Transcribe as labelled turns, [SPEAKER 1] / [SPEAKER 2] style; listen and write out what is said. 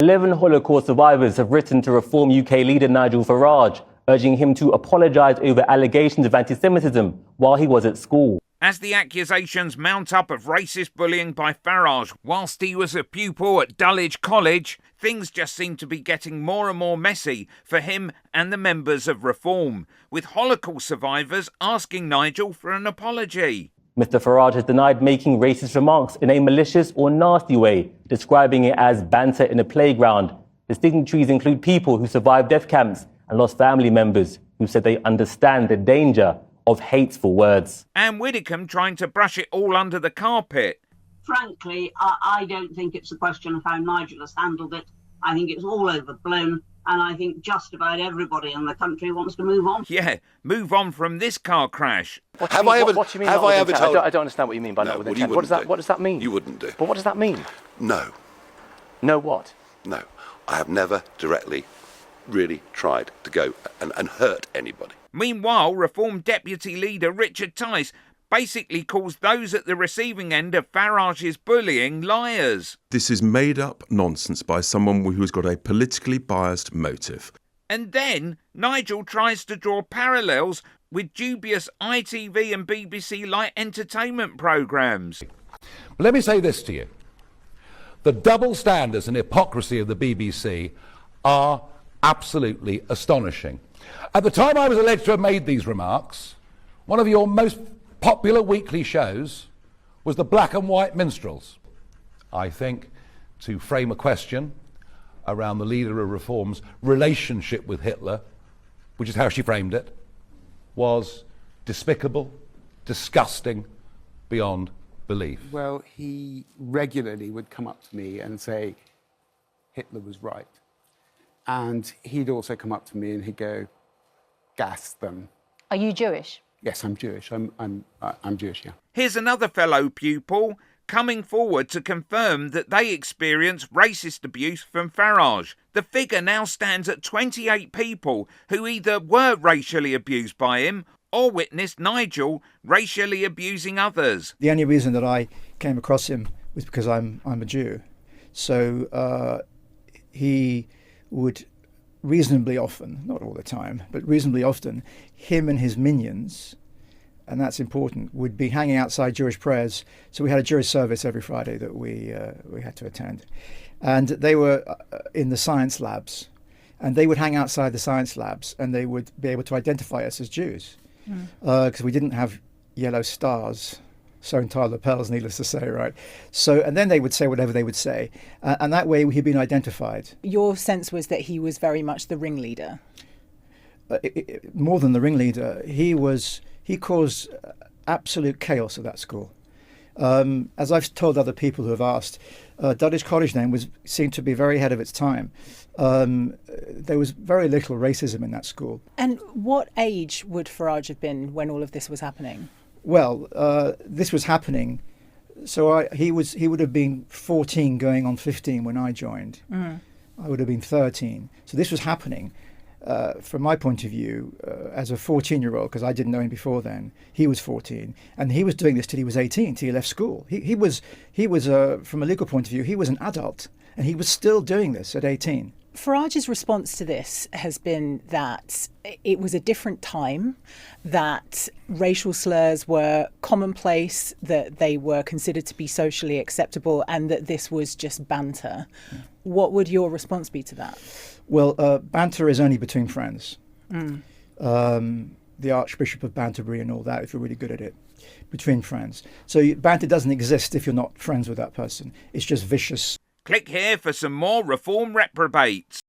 [SPEAKER 1] 11 Holocaust survivors have written to Reform UK leader Nigel Farage, urging him to apologise over allegations of anti-Semitism while he was at school.
[SPEAKER 2] As the accusations mount up of racist bullying by Farage whilst he was a pupil at Dulwich College, things just seem to be getting more and more messy for him and the members of Reform, with Holocaust survivors asking Nigel for an apology.
[SPEAKER 1] Mr Farage has denied making racist remarks in a malicious or nasty way, describing it as banter in a playground. The signatories include people who survived death camps and lost family members who said they understand the danger of hateful words.
[SPEAKER 2] Anne Widdicombe trying to brush it all under the carpet.
[SPEAKER 3] Frankly, I don't think it's a question of how Nigel has handled it. I think it's all overblown, and I think just about everybody in the country wants to move on.
[SPEAKER 2] Yeah, move on from this car crash.
[SPEAKER 1] What do you mean? I don't understand what you mean by not with intent. What does that mean?
[SPEAKER 4] You wouldn't do.
[SPEAKER 1] But what does that mean?
[SPEAKER 4] No.
[SPEAKER 1] No what?
[SPEAKER 4] No. I have never directly really tried to go and hurt anybody.
[SPEAKER 2] Meanwhile, Reform Deputy Leader Richard Tice basically calls those at the receiving end of Farage's bullying liars.
[SPEAKER 5] This is made-up nonsense by someone who's got a politically biased motive.
[SPEAKER 2] And then Nigel tries to draw parallels with dubious ITV and BBC light entertainment programmes.
[SPEAKER 6] Let me say this to you. The double standards and hypocrisy of the BBC are absolutely astonishing. At the time I was alleged to have made these remarks, one of your most popular weekly shows was the Black and White Minstrels. I think to frame a question around the leader of Reform's relationship with Hitler, which is how she framed it, was despicable, disgusting, beyond belief.
[SPEAKER 7] Well, he regularly would come up to me and say Hitler was right. And he'd also come up to me and he'd go, gas them.
[SPEAKER 8] Are you Jewish?
[SPEAKER 7] Yes, I'm Jewish. I'm Jewish, yeah.
[SPEAKER 2] Here's another fellow pupil coming forward to confirm that they experienced racist abuse from Farage. The figure now stands at 28 people who either were racially abused by him or witnessed Nigel racially abusing others.
[SPEAKER 9] The only reason that I came across him was because I'm a Jew. So he would reasonably often, not all the time, but reasonably often, him and his minions, and that's important, would be hanging outside Jewish prayers. So we had a Jewish service every Friday that we had to attend. And they were in the science labs, and they would hang outside the science labs, and they would be able to identify us as Jews, because we didn't have yellow stars sewn to our lapels, needless to say, right? So, and then they would say whatever they would say, and that way he'd been identified.
[SPEAKER 8] Your sense was that he was very much the ringleader?
[SPEAKER 9] More than the ringleader, he caused absolute chaos at that school. As I've told other people who have asked, Dulwich College then seemed to be very ahead of its time. There was very little racism in that school.
[SPEAKER 8] And what age would Farage have been when all of this was happening?
[SPEAKER 9] Well, this was happening, so he would have been 14 going on 15 when I joined. I would have been 13. So this was happening. From my point of view, as a 14-year-old, because I didn't know him before then, he was 14, and he was doing this till he was 18, till he left school. He was from a legal point of view, he was an adult, and he was still doing this at 18.
[SPEAKER 8] Farage's response to this has been that it was a different time, that racial slurs were commonplace, that they were considered to be socially acceptable, and that this was just banter. Yeah. What would your response be to that?
[SPEAKER 9] Well, banter is only between friends. The Archbishop of Banterbury and all that, if you're really good at it, between friends. So banter doesn't exist if you're not friends with that person. It's just vicious.
[SPEAKER 2] Click here for some more Reform reprobates.